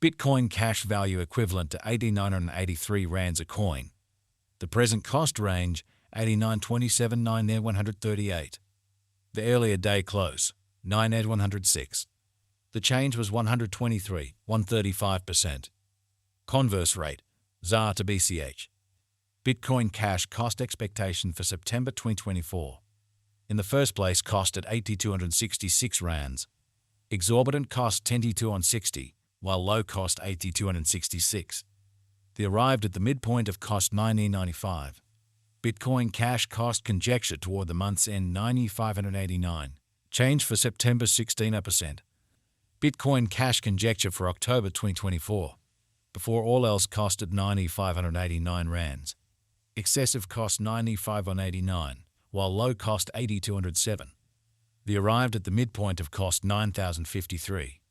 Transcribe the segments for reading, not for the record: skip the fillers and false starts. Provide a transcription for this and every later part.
Bitcoin cash value equivalent to 8983 rands a coin. The present cost range 89.27 9 138. The earlier day close 9 106. The change was 123, 135%. Converse rate ZAR to BCH. Bitcoin cash cost expectation for September 2024. In the first place, cost at 8,266 rands. Exorbitant cost 10,260, while low cost 8,266. The arrived at the midpoint of cost 9,95. Bitcoin cash cost conjecture toward the month's end 9,589. Change for September 16%. Bitcoin cash conjecture for October 2024. Before all else cost at 9,589 rands. Excessive cost 9,589, while low cost 8,207. The arrived at the midpoint of cost 9,053.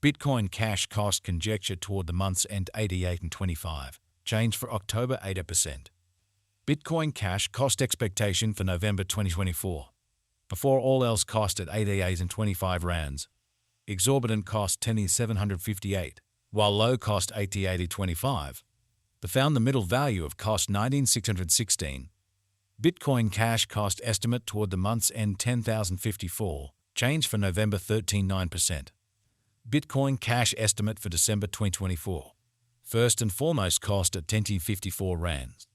Bitcoin cash cost conjecture toward the month's end 88.25. Change for October 8%. Bitcoin cash cost expectation for November 2024. Before all else cost at 88.25 rands. Exorbitant cost 10,758, while low cost 88.25. The found the middle value of cost 19,616. Bitcoin cash cost estimate toward the month's end 10,054. Change for November 13.9%. Bitcoin cash estimate for December 2024. First and foremost cost at 10,054 rands.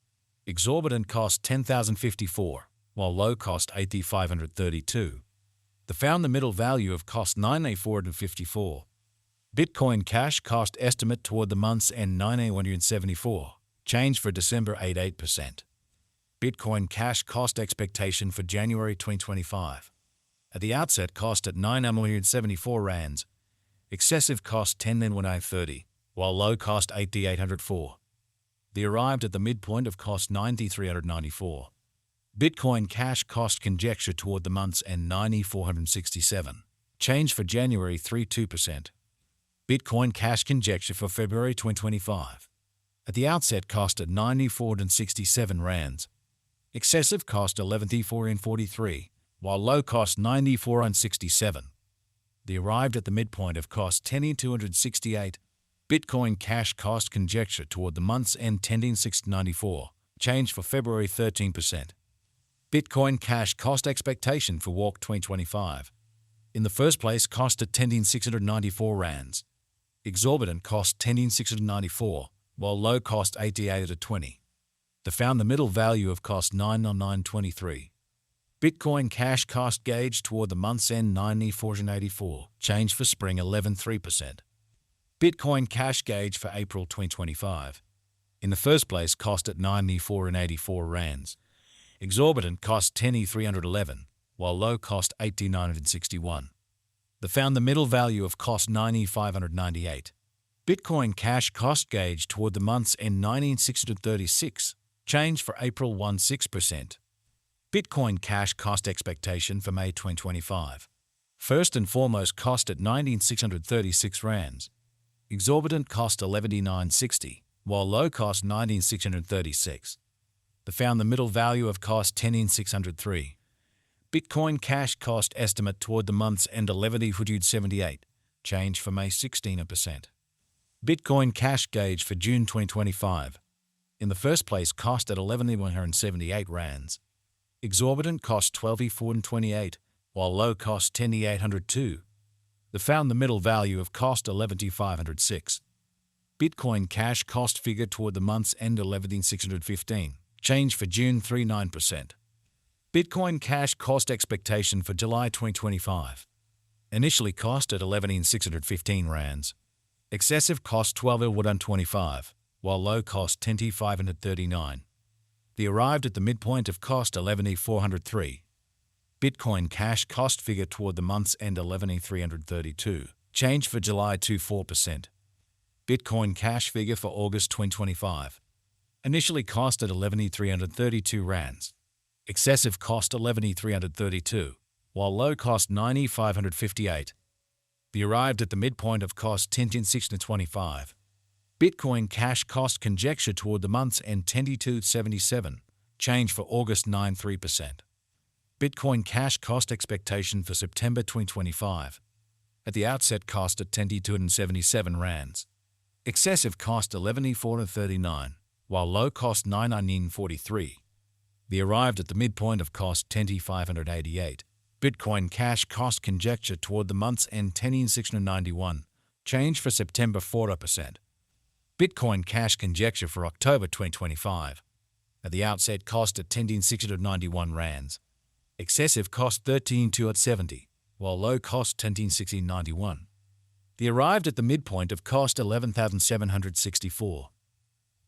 Exorbitant cost 10,054, while low cost 8,532. The found the middle value of cost 9,454. Bitcoin cash cost estimate toward the month's end 9,174. Change for December 8%. Bitcoin cash cost expectation for January 2025. At the outset cost at 9,174 rands. Excessive cost 10,130, while low cost 8,804. The arrived at the midpoint of cost 9,394. Bitcoin cash cost conjecture toward the month's end 9,467. Change for January 3.2%. Bitcoin cash conjecture for February 2025. At the outset cost at 9,467 rands. Excessive cost 11,443, while low cost 9,467. The arrived at the midpoint of cost 10,268. Bitcoin cash cost conjecture toward the month's end 10,694. Change for February 13%. Bitcoin cash cost expectation for Walk 2025. In the first place, cost at 10,694 rands. Exorbitant cost 10,694, while low cost 88.20. The found the middle value of cost 9,923. Bitcoin cash cost gauge toward the month's end 9,484. Change for spring 11.3%. Bitcoin cash gauge for April 2025. In the first place, cost at 9,484 rands. Exorbitant cost 10,311, while low cost 8,961. The found the middle value of cost 9,598. Bitcoin cash cost gauge toward the month's end 9,636. Change for April 16%. Bitcoin cash cost expectation for May 2025. First and foremost cost at 19,636 rands. Exorbitant cost 11,960, while low cost 19,636. The found the middle value of cost 10,603. Bitcoin cash cost estimate toward the month's end 11,478. Change for May 16%. Bitcoin cash gauge for June 2025. In the first place, cost at 11,178 rands. Exorbitant cost 12,428, while low cost 10,802. The found the middle value of cost 11,506. Bitcoin cash cost figure toward the month's end 11,615. Change for June 39%. Bitcoin cash cost expectation for July 2025. Initially cost at 11,615 rands. Excessive cost 12,125, while low cost 10,539. The arrived at the midpoint of cost 11,403. Bitcoin cash cost figure toward the month's end 11,332. Change for July 4%. Bitcoin cash figure for August 2025. Initially cost at 11,332 rands. Excessive cost 11,332, while low cost 9,558. The arrived at the midpoint of cost 10,625. Bitcoin cash cost conjecture toward the month's end 10,277. Change for August 9.3%. Bitcoin cash cost expectation for September 2025. At the outset cost at 10,277 rands. Excessive cost 11,439, while low cost 9,943. The arrived at the midpoint of cost 10,588. Bitcoin cash cost conjecture toward the month's end 10,691. Change for September 4%. Bitcoin cash conjecture for October 2025. At the outset cost at 10,691 rands. Excessive cost 13,270, while low cost 10,1691. The arrived at the midpoint of cost 11,764.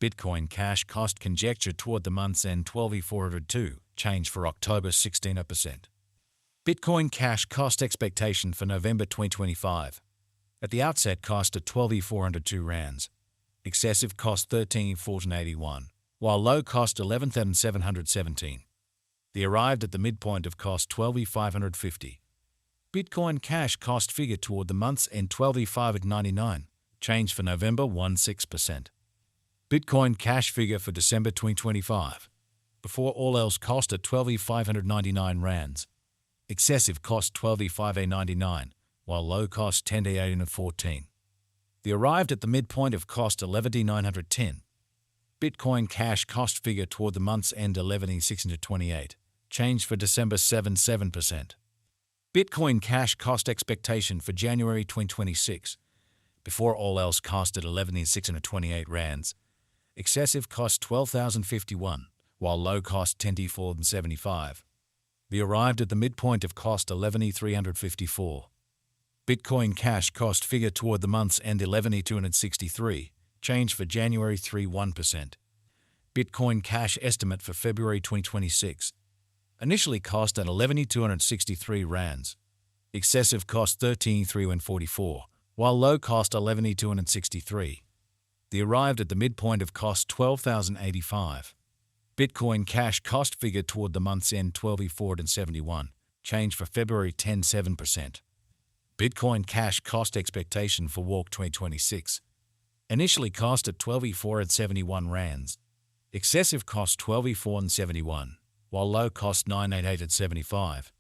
Bitcoin cash cost conjecture toward the month's end 12,402. Change for October 16%. Bitcoin cash cost expectation for November 2025. At the outset cost at 12,402 rands. Excessive cost 13,481, while low cost 11,717. The arrived at the midpoint of cost 12,550. Bitcoin cash cost figure toward the month's end 12,599. Change for November 16%. Bitcoin cash figure for December 2025. Before all else cost at 12,599 rands. Excessive cost 12,599, while low cost 10,814. The arrived at the midpoint of cost 11,910. Bitcoin cash cost figure toward the month's end 11,628. Change for December 7%. Bitcoin cash cost expectation for January 2026. Before all else cost at 11,628 rands. Excessive cost 12,051, while low cost 10,475. The arrived at the midpoint of cost 11,354. Bitcoin cash cost figure toward the month's end 11,263. Change for January 1%. Bitcoin cash estimate for February 2026. Initially cost at 11,263 rands. Excessive cost 13,344, while low cost 11,263. The arrived at the midpoint of cost 12,085. Bitcoin cash cost figure toward the month's end 12,471. Change for February 7%. Bitcoin cash cost expectation for Walk 2026. Initially cost at 12,471 rands. Excessive cost 12,471, while low cost 9,875.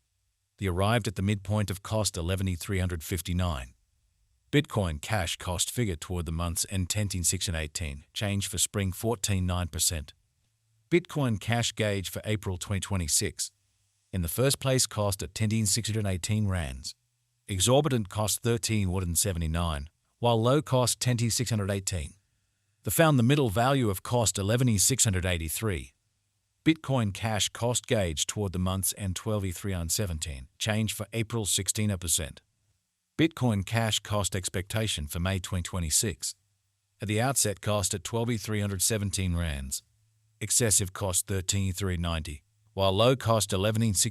The arrived at the midpoint of cost 11,359. Bitcoin cash cost figure toward the month's end 10,618. Change for spring 14.9%. Bitcoin cash gauge for April 2026. In the first place cost at 10,618 rands. Exorbitant cost 13,179, while low cost 10,618. The found the middle value of cost 11,683. Bitcoin cash cost gauge toward the month's end 12,317. Change for April 16%. Bitcoin cash cost expectation for May 2026. At the outset cost at 12,317 rands. Excessive cost 13,390, while low cost 11,6